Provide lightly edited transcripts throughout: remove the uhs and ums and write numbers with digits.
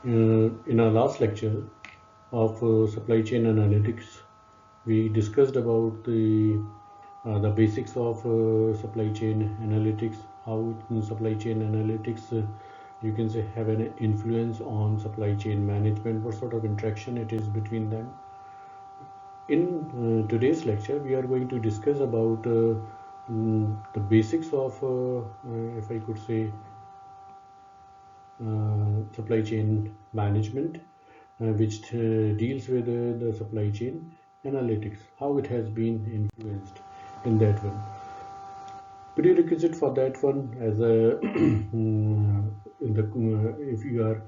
In our last lecture of supply chain analytics, we discussed about the basics of supply chain analytics, how supply chain analytics you can say have an influence on supply chain management, what sort of interaction it is between them. In today's lecture, we are going to discuss about the basics of, if I could say, supply chain management, which deals with the supply chain analytics, how it has been influenced in that one. Prerequisite for that one, as a if you are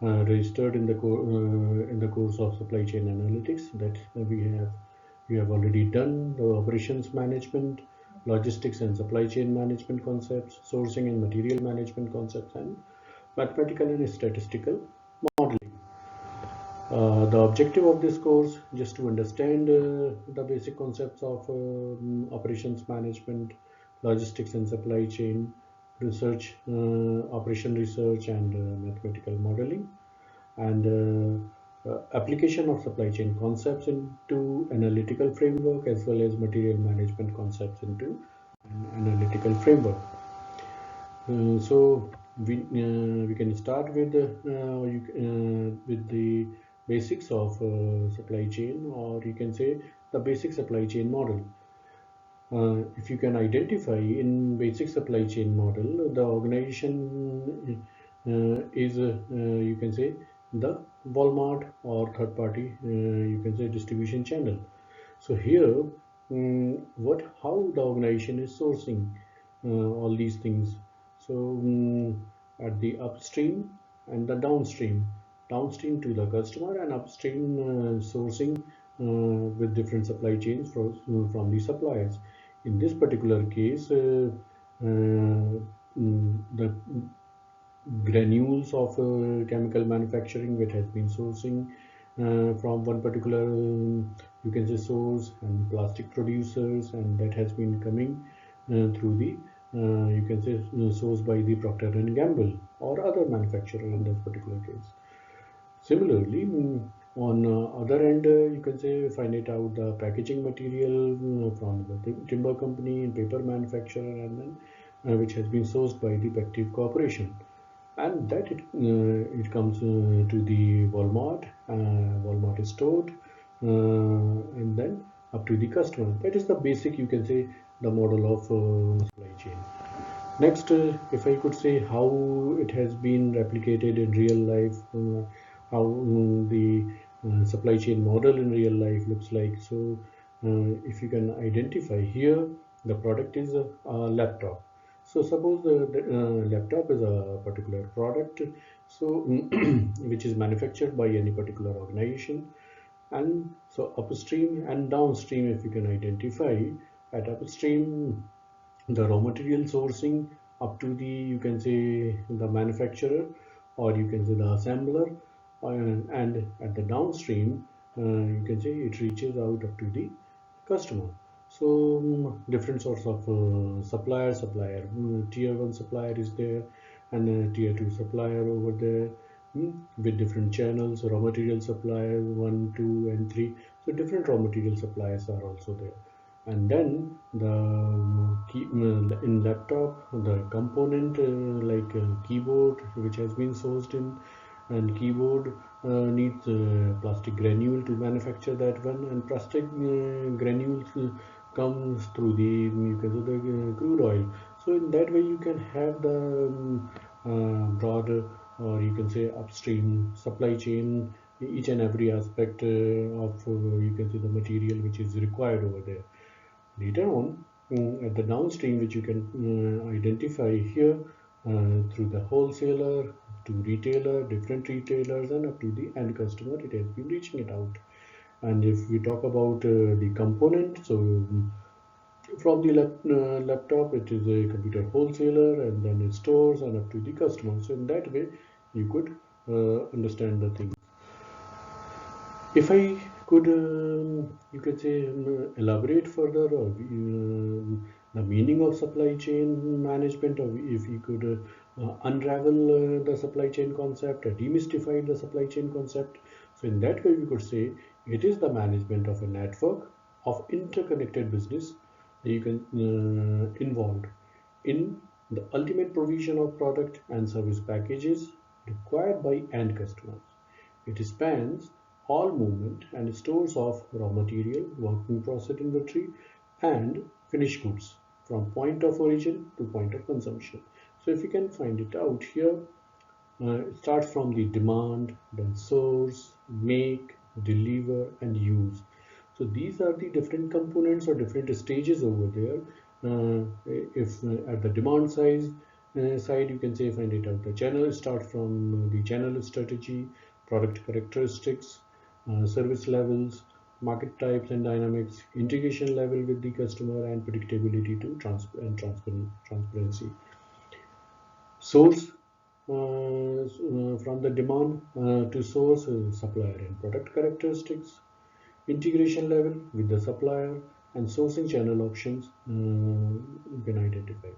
registered in the course of supply chain analytics, that we have already done the operations management, logistics and supply chain management concepts, sourcing and material management concepts, and mathematical and statistical modeling. The objective of this course just to understand the basic concepts of operations management, logistics and supply chain, research, operation research and mathematical modeling, and application of supply chain concepts into analytical framework, as well as material management concepts into an analytical framework. So we can start with the basics of supply chain, or you can say the basic supply chain model. If you can identify in basic supply chain model, the organization is you can say the Walmart or third party you can say distribution channel. So here how the organization is sourcing all these things. So at the upstream and the downstream to the customer, and upstream sourcing with different supply chains from the suppliers. In this particular case, the granules of chemical manufacturing, which has been sourcing from one particular you can say source, and plastic producers, and that has been coming through the you can say source by the Procter and Gamble or other manufacturer in this particular case. Similarly, on other end, you can say find it out the packaging material from the timber company and paper manufacturer, and then which has been sourced by the Pactive Corporation, and that it comes to the Walmart. Walmart is stored, and then up to the customer. That is the basic, you can say, the model of supply chain. Next, if I could say how it has been replicated in real life, how the supply chain model in real life looks like. So if you can identify here, the product is a laptop. So suppose the laptop is a particular product, so which is manufactured by any particular organization, and so upstream and downstream, if you can identify, at upstream the raw material sourcing up to the you can say the manufacturer, or you can say the assembler, and at the downstream you can say it reaches out up to the customer. So different sorts of supplier tier 1 supplier is there, and a tier 2 supplier over there, with different channels, raw material suppliers 1, 2 and 3. So different raw material suppliers are also there. And then the in laptop, the component like keyboard, which has been sourced in, and keyboard needs plastic granule to manufacture that one, and plastic granules comes through the you can say the crude oil. So in that way you can have the broader, or you can say upstream supply chain, each and every aspect of you can say the material which is required over there. Later on, at the downstream, which you can identify here through the wholesaler to retailer, different retailers, and up to the end customer, it has been reaching it out. And if we talk about the component, so from the laptop, it is a computer wholesaler, and then it stores and up to the customer. So in that way, you could understand the thing. If I could, you could say, elaborate further, or the meaning of supply chain management, or if you could unravel the supply chain concept, demystify the supply chain concept. So in that way, we could say it is the management of a network of interconnected business that you can involved in the ultimate provision of product and service packages required by end customers. It spans all movement and stores of raw material, work in process inventory, and finished goods from point of origin to point of consumption. So if you can find it out here, it starts from the demand, then source, make, deliver, and use. So these are the different components or different stages over there. If at the demand side, you can say find it out. The channel start from the channel strategy, product characteristics, service levels, market types and dynamics, integration level with the customer, and predictability to transparency. Source from the demand to source supplier and product characteristics, integration level with the supplier, and sourcing channel options you can identify.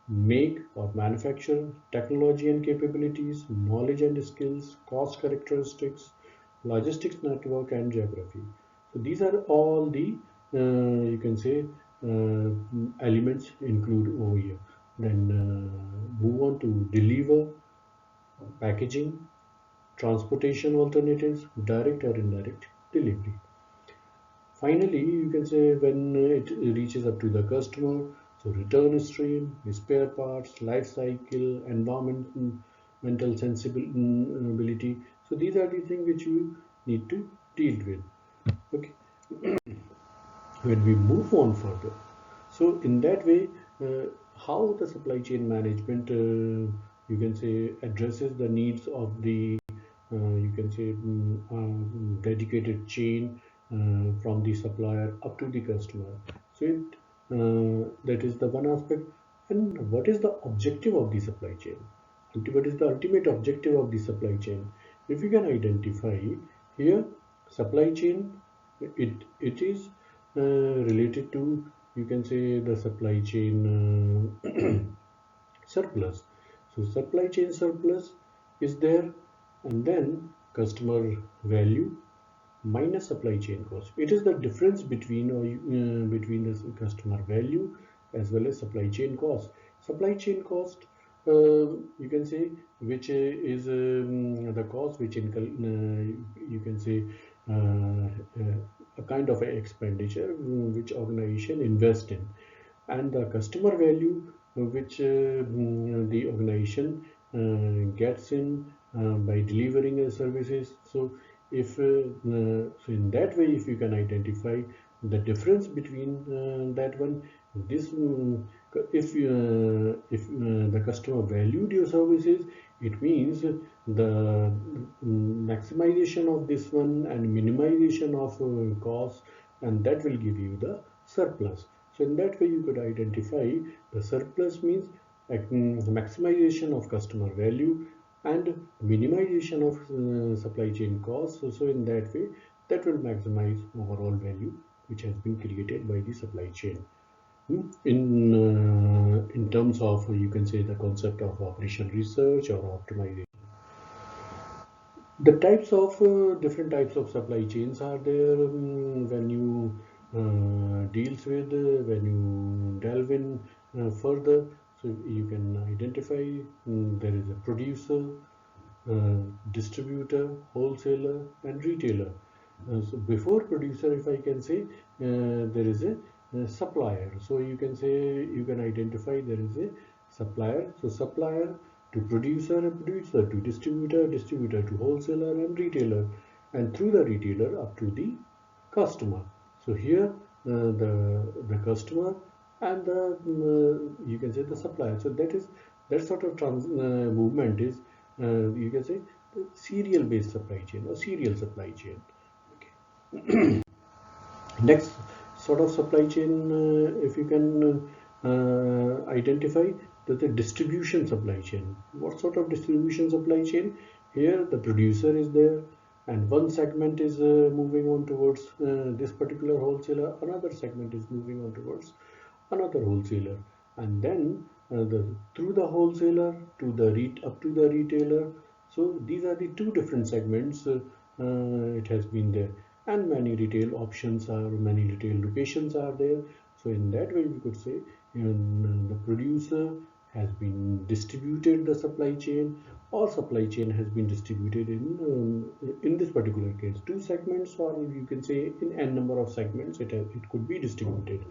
Make or manufacture, technology and capabilities, knowledge and skills, cost characteristics, logistics network, and geography. So these are all the you can say elements include over here. Then move on to deliver, packaging, transportation alternatives, direct or indirect delivery. Finally, you can say when it reaches up to the customer, so return stream, spare parts, life cycle, environmental sensibility. So these are the things which you need to deal with. Okay. When we move on further, so in that way, how the supply chain management, you can say, addresses the needs of the, you can say, dedicated chain from the supplier up to the customer. So that is the one aspect. And what is the objective of the supply chain? What is the ultimate objective of the supply chain? If you can identify here, supply chain, it is related to, you can say, the supply chain surplus. So supply chain surplus is there, and then customer value minus supply chain cost. It is the difference between the customer value as well as supply chain cost. Supply chain cost, you can say, which is the cost which you can say a kind of expenditure which organization invest in, and the customer value which the organization gets in by delivering services. So if so in that way, if you can identify the difference between that one, this if the customer valued your services, it means the maximization of this one and minimization of cost, and that will give you the surplus. So in that way, you could identify the surplus means maximization of customer value and minimization of supply chain costs. So in that way, that will maximize overall value which has been created by the supply chain. In terms of, you can say, the concept of operation research or optimization. The types of different types of supply chains are there when you deals with when you delve in further. So you can identify there is a producer, distributor, wholesaler, and retailer. So before producer, if I can say, there is a supplier. So you can say, you can identify there is a supplier. So supplier to producer, a producer to distributor, distributor to wholesaler and retailer, and through the retailer up to the customer. So here the customer and the you can say the supplier. So that sort of movement is you can say the serial based supply chain or serial supply chain. Okay. Next sort of supply chain, if you can identify the distribution supply chain. What sort of distribution supply chain? Here the producer is there, and one segment is moving on towards this particular wholesaler, another segment is moving on towards another wholesaler, and then through the wholesaler to the up to the retailer. So these are the two different segments. It has been there, and many retail options are, many retail locations are there. So in that way we could say, the producer has been distributed the supply chain, or supply chain has been distributed in this particular case two segments, or you can say in n number of segments it could be distributed,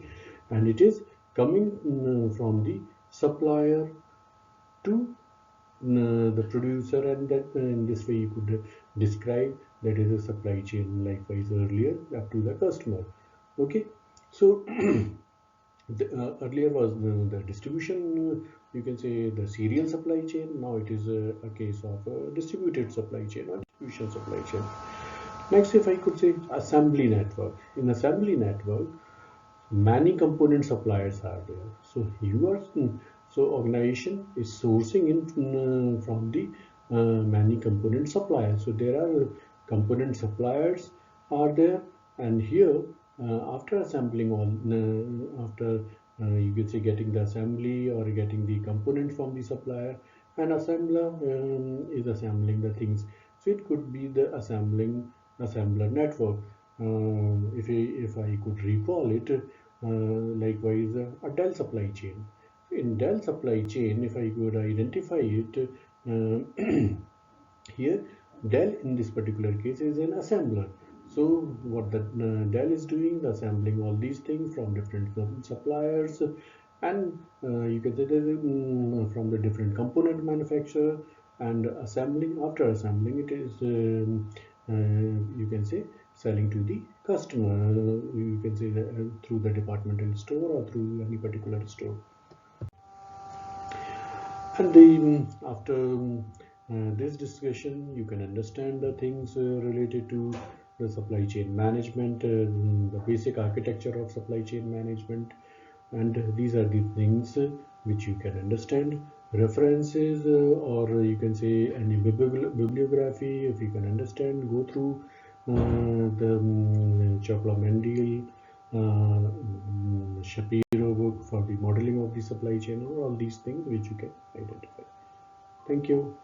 and it is coming from the supplier to the producer, and that in this way you could describe that is a supply chain likewise earlier up to the customer. Okay, so earlier was the distribution, you can say the serial supply chain. Now it is a case of a distributed supply chain or distribution supply chain. Next, if I could say assembly network. In assembly network, many component suppliers are there. So so organization is sourcing in from the many component suppliers. So there are component suppliers are there, and here after assembling all after you could say getting the assembly or getting the component from the supplier, and assembler is assembling the things. So it could be the assembler network. If I could recall it, likewise a Dell supply chain. In Dell supply chain, if I could identify it, here Dell in this particular case is an assembler. So what the Dell is doing, the assembling all these things from different suppliers, and you can say that from the different component manufacturer, and assembling, after assembling it is you can say selling to the customer, you can say that, through the departmental store or through any particular store. And after this discussion, you can understand the things related to the supply chain management, the basic architecture of supply chain management, and these are the things which you can understand. References, or you can say any bibliography, if you can understand, go through the Chopra Mendel, Shapiro book for the modeling of the supply chain, or all these things which you can identify. Thank you.